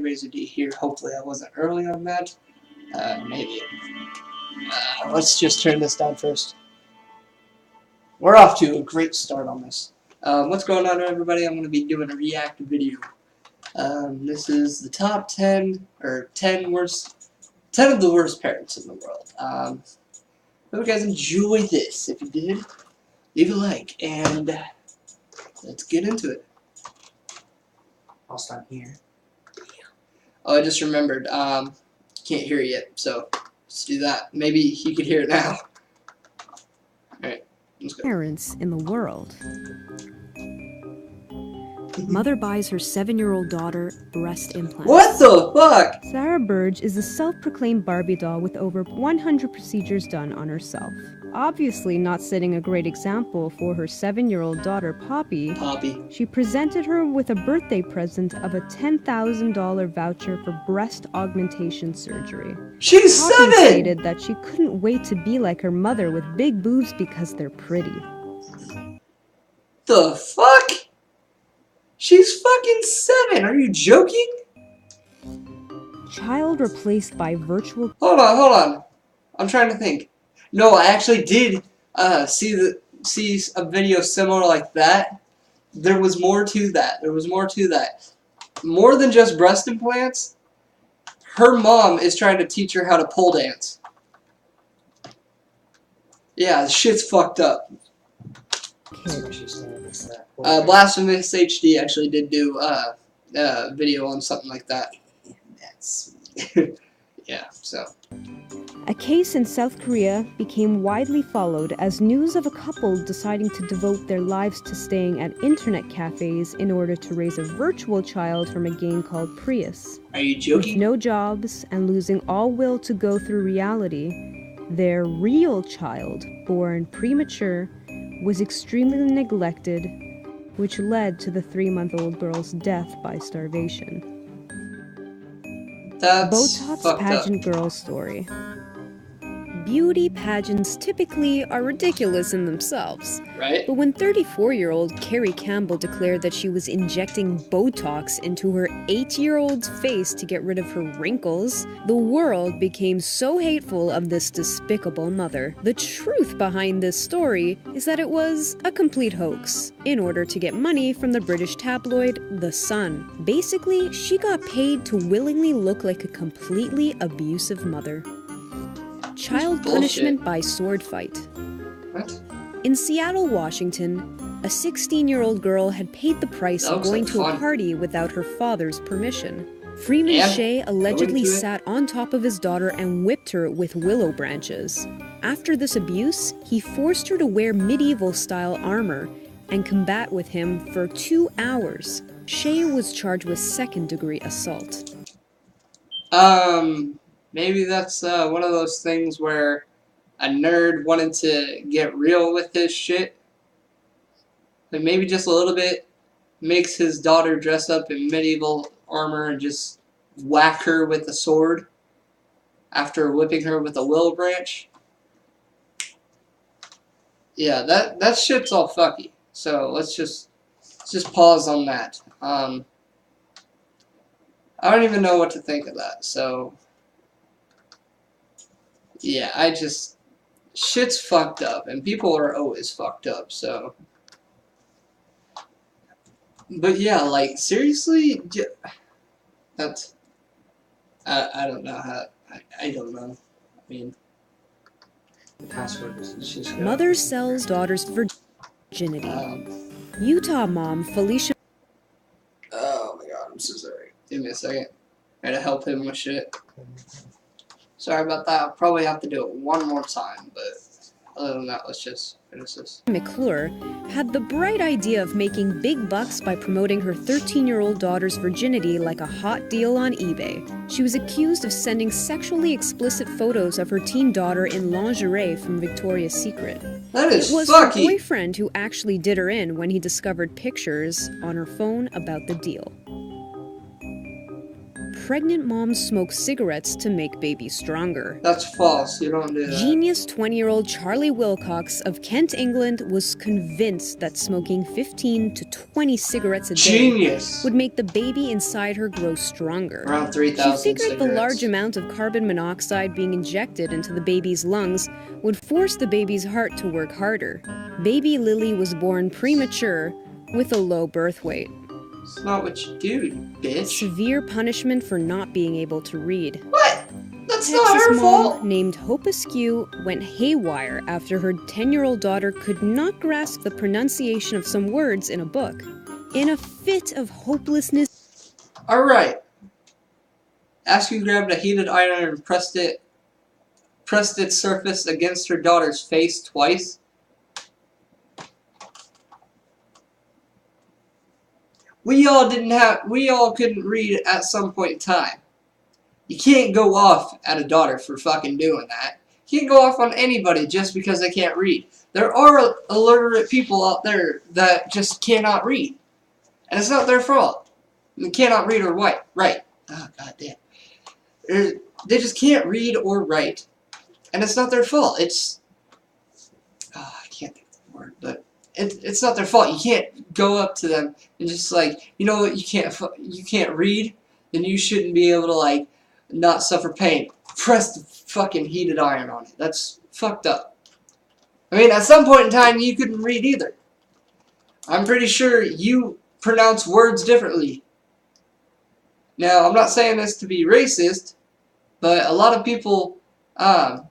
Razor D here. Hopefully I wasn't early on that. Maybe. Let's just turn this down first. We're off to a great start on this. What's going on, everybody? I'm going to be doing a react video. This is the top 10, or 10 of the worst parents in the world. Hope you guys enjoy this. If you did, leave a like, and let's get into it. I'll start here. Oh, I just remembered, can't hear it yet, so let's do that. Maybe he could hear it now. Alright, let's go. Parents in the world. Mother buys her 7-year-old daughter breast implants. What the fuck? Sarah Burge is a self-proclaimed Barbie doll with over 100 procedures done on herself. Obviously not setting a great example for her 7-year-old daughter, Poppy, she presented her with a birthday present of a $10,000 voucher for breast augmentation surgery. She's Poppy 7! stated that she couldn't wait to be like her mother with big boobs because they're pretty. The fuck? She's fucking 7! Are you joking? Child replaced by virtual... Hold on. I'm trying to think. No, I actually did see a video similar like that. There was more to that. More than just breast implants. Her mom is trying to teach her how to pole dance. Yeah, the shit's fucked up. Blasphemous HD actually did do a video on something like that. That's yeah, so. A case in South Korea became widely followed as news of a couple deciding to devote their lives to staying at internet cafes in order to raise a virtual child from a game called Prius. Are you joking? With no jobs and losing all will to go through reality, their real child, born premature, was extremely neglected, which led to the 3-month-old girl's death by starvation. That's Botox pageant girl story. Beauty pageants typically are ridiculous in themselves. Right? But when 34-year-old Carrie Campbell declared that she was injecting Botox into her 8-year-old's face to get rid of her wrinkles, the world became so hateful of this despicable mother. The truth behind this story is that it was a complete hoax in order to get money from the British tabloid The Sun. Basically, she got paid to willingly look like a completely abusive mother. Child punishment by sword fight. What? In Seattle, Washington, a 16-year-old girl had paid the price of going to a party without her father's permission. Freeman Shea allegedly sat on top of his daughter and whipped her with willow branches. After this abuse, he forced her to wear medieval-style armor and combat with him for 2 hours. Shea was charged with second-degree assault. Maybe that's one of those things where a nerd wanted to get real with his shit. Like maybe just a little bit, makes his daughter dress up in medieval armor and just whack her with a sword after whipping her with a willow branch. Yeah, that shit's all fucky. So let's just pause on that. I don't even know what to think of that. So yeah, shit's fucked up, and people are always fucked up, so. But yeah, like, seriously, that's, I don't know how, I don't know, I mean. The password is just Mother sells daughter's virginity. Utah mom Felicia. Oh my god, I'm so sorry. Give me a second. I gotta help him with shit. Sorry about that. I'll probably have to do it one more time, but other than that, let's just finish this. McClure had the bright idea of making big bucks by promoting her 13-year-old daughter's virginity like a hot deal on eBay. She was accused of sending sexually explicit photos of her teen daughter in lingerie from Victoria's Secret. That is It was fucky. her boyfriend who actually did her in when he discovered pictures on her phone about the deal. pregnant moms smoke cigarettes to make babies stronger. That's false. You don't do that. Genius 20-year-old Charlie Wilcox of Kent, England was convinced that smoking 15 to 20 cigarettes a day Genius. would make the baby inside her grow stronger. Around 3,000 She figured the cigarettes. large amount of carbon monoxide being injected into the baby's lungs would force the baby's heart to work harder. Baby Lily was born premature with a low birth weight. It's not what you do, you bitch. Severe punishment for not being able to read. What? That's not Texas her mom fault. named Hope Askew went haywire after her 10-year-old daughter could not grasp the pronunciation of some words in a book. In a fit of hopelessness, Alright. Askew grabbed a heated iron and pressed its surface against her daughter's face twice. We all couldn't read at some point in time. You can't go off at a daughter for fucking doing that. You can't go off on anybody just because they can't read. There are illiterate people out there that just cannot read. And it's not their fault. They cannot read or write. Oh, goddamn. They just can't read or write. And it's not their fault. It's... Oh, I can't think of the word, but... It's not their fault. You can't go up to them and just like, you know what, you can't read, then you shouldn't be able to like not suffer pain. Press the fucking heated iron on it. That's fucked up. I mean, at some point in time, you couldn't read either. I'm pretty sure you pronounce words differently. Now, I'm not saying this to be racist, but a lot of people, I'm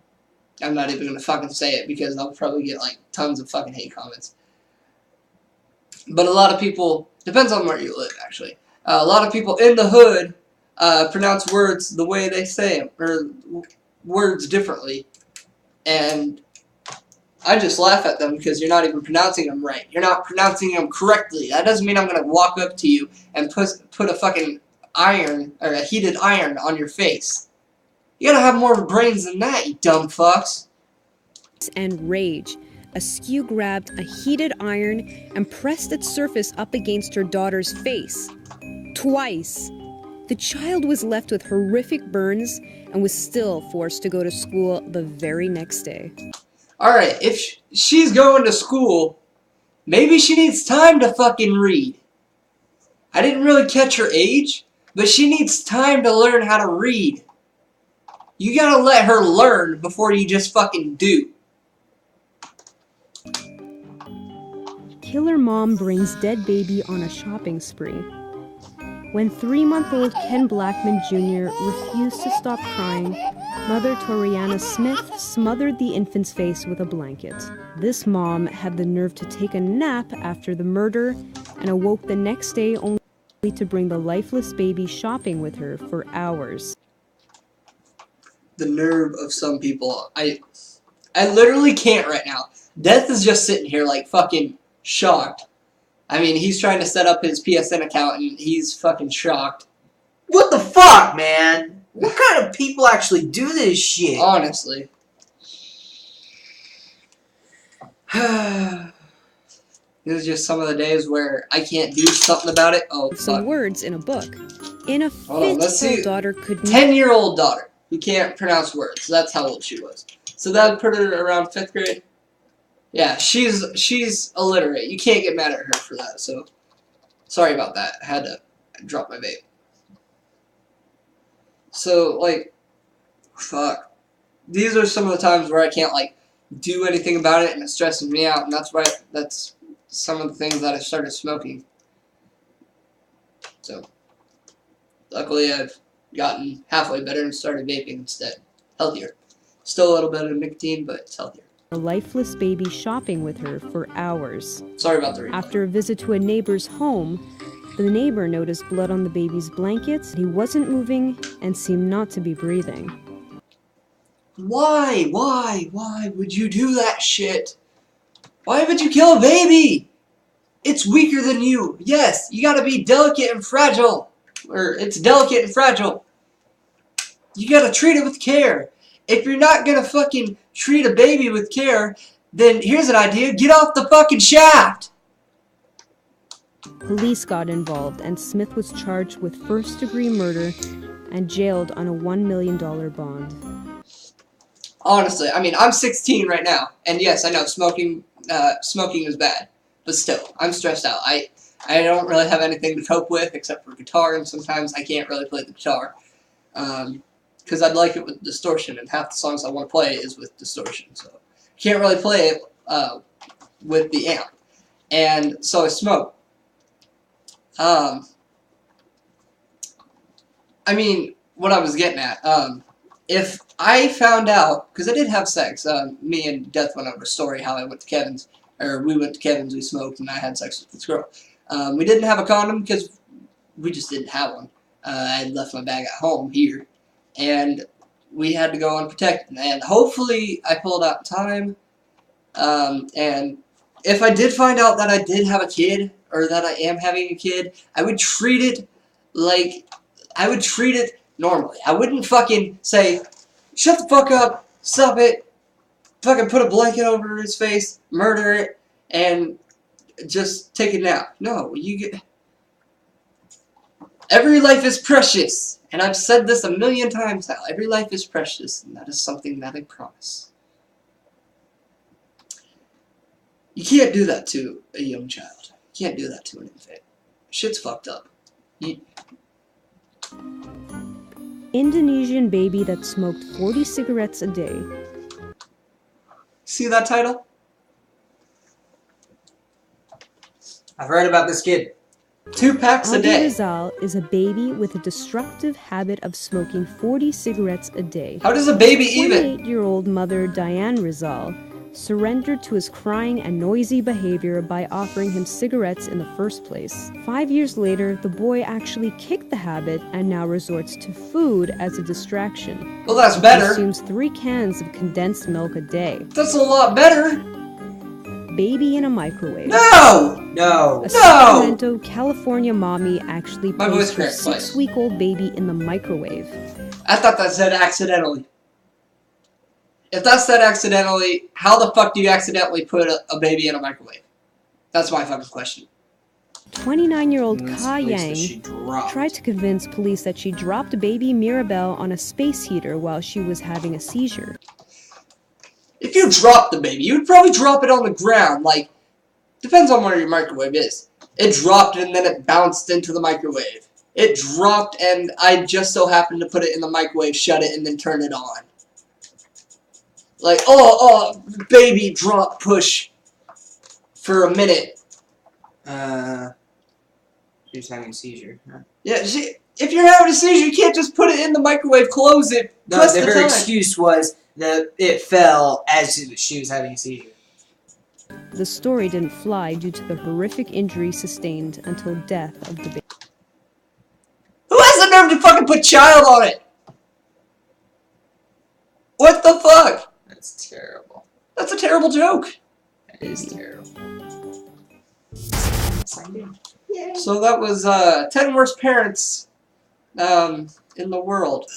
not even gonna fucking say it because I'll probably get like tons of fucking hate comments. But a lot of people, depends on where you live actually, a lot of people in the hood pronounce words the way they say them, or words differently. And I just laugh at them because you're not even pronouncing them right. You're not pronouncing them correctly. That doesn't mean I'm going to walk up to you and put a fucking iron, or a heated iron on your face. You gotta have more brains than that, you dumb fucks. and rage, Askew grabbed a heated iron and pressed its surface up against her daughter's face. Twice. The child was left with horrific burns and was still forced to go to school the very next day. Alright, if she's going to school, maybe she needs time to fucking read. I didn't really catch her age, but she needs time to learn how to read. You gotta let her learn before you just fucking do. Killer mom brings dead baby on a shopping spree. When 3-month-old Ken Blackman Jr. refused to stop crying, Mother Toriana Smith smothered the infant's face with a blanket. This mom had the nerve to take a nap after the murder and awoke the next day only to bring the lifeless baby shopping with her for hours. The nerve of some people. I literally can't right now. Death is just sitting here like fucking shocked. I mean, he's trying to set up his PSN account and he's fucking shocked. What the fuck, man? What kind of people actually do this shit? Honestly. This is just some of the days where I can't do something about it. Oh, Some fuck. words in a book. In a Hold on, let's fit, see. daughter could 10-year-old daughter who can't pronounce words. That's how old she was. So that would put her around 5th grade. Yeah, she's illiterate. You can't get mad at her for that. So sorry about that. I had to drop my vape. So like, fuck. These are some of the times where I can't like do anything about it, and it stresses me out. And that's some of the things that I started smoking. So luckily I've gotten halfway better and started vaping instead. Healthier. Still a little bit of nicotine, but it's healthier. a lifeless baby shopping with her for hours. Sorry about the replay. After a visit to a neighbor's home, the neighbor noticed blood on the baby's blankets. He wasn't moving and seemed not to be breathing. Why would you do that shit? Why would you kill a baby? It's weaker than you. Yes, you gotta be delicate and fragile. Or, it's delicate and fragile. You gotta treat it with care. If you're not gonna fucking treat a baby with care, then here's an idea, get off the fucking shaft! Police got involved and Smith was charged with first-degree murder and jailed on a $1 million bond. Honestly, I mean, I'm 16 right now, and yes, I know smoking is bad, but still, I'm stressed out. I don't really have anything to cope with except for guitar, and sometimes I can't really play the guitar, because I'd like it with distortion, and half the songs I want to play is with distortion, so I can't really play it with the amp, and so I smoke. I mean, what I was getting at, if I found out, because I did have sex, me and Death went over a story how I went to Kevin's, or we went to Kevin's, we smoked, and I had sex with this girl. We didn't have a condom because we just didn't have one. I had left my bag at home here, and we had to go unprotected. And hopefully I pulled out in time, and if I did find out that I did have a kid, or that I am having a kid, I would treat it like, I would treat it normally. I wouldn't fucking say, shut the fuck up, stop it, fucking put a blanket over his face, murder it, and just take a nap. No, you get... Every life is precious, and I've said this a million times now. Every life is precious, and that is something that I promise. You can't do that to a young child. You can't do that to an infant. Shit's fucked up. Indonesian baby that smoked 40 cigarettes a day. See that title? I've heard about this kid. 2 packs a Adi day. Rizal is a baby with a destructive habit of smoking 40 cigarettes a day. How does a baby even? 28-year-old mother Diane Rizal surrendered to his crying and noisy behavior by offering him cigarettes in the first place. 5 years later, the boy actually kicked the habit and now resorts to food as a distraction. Well, that's He better. consumes 3 cans of condensed milk a day. That's a lot better. Baby in a microwave. No! No. A Sacramento, California mommy actually My voice placed her cracked twice. 6-week-old baby in the microwave. I thought that said accidentally. If that said accidentally, how the fuck do you accidentally put a baby in a microwave? That's my fucking question. 29-year-old In this Ka place that Yang she dropped. tried to convince police that she dropped baby Mirabelle on a space heater while she was having a seizure. If you drop the baby, you'd probably drop it on the ground. Like, depends on where your microwave is. It dropped and then it bounced into the microwave. It dropped and I just so happened to put it in the microwave, shut it, and then turn it on. Like, oh, baby, drop, push for a minute. She was having a seizure. Huh? Yeah, if you're having a seizure, you can't just put it in the microwave, close it, No, press the the her time. excuse was that it fell as she was having a seizure. The story didn't fly due to the horrific injury sustained until death of the baby. Who has the nerve to fucking put child on it? What the fuck? That's terrible. That's a terrible joke. That is terrible. So that was 10 worst parents in the world.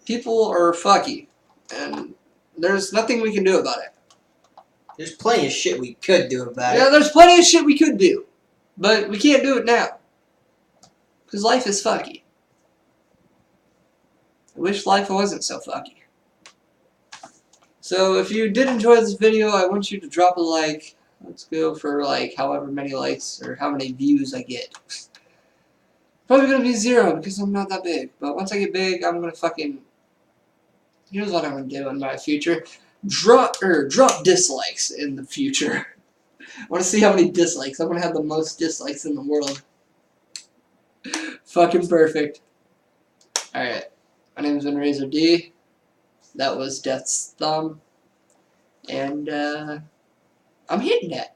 People are fucky, and there's nothing we can do about it. There's plenty of shit we could do about Yeah, it. there's plenty of shit we could do, but we can't do it now. Because life is fucky. I wish life wasn't so fucky. So if you did enjoy this video, I want you to drop a like. Let's go for like however many likes or how many views I get. Probably gonna be 0 because I'm not that big. But once I get big, I'm gonna fucking... Here's what I'm gonna do in my future. Drop dislikes in the future. I wanna see how many dislikes. I'm gonna have the most dislikes in the world. Fucking perfect. Alright. My name's been Razor D. That was Death's Thumb. And I'm hitting that.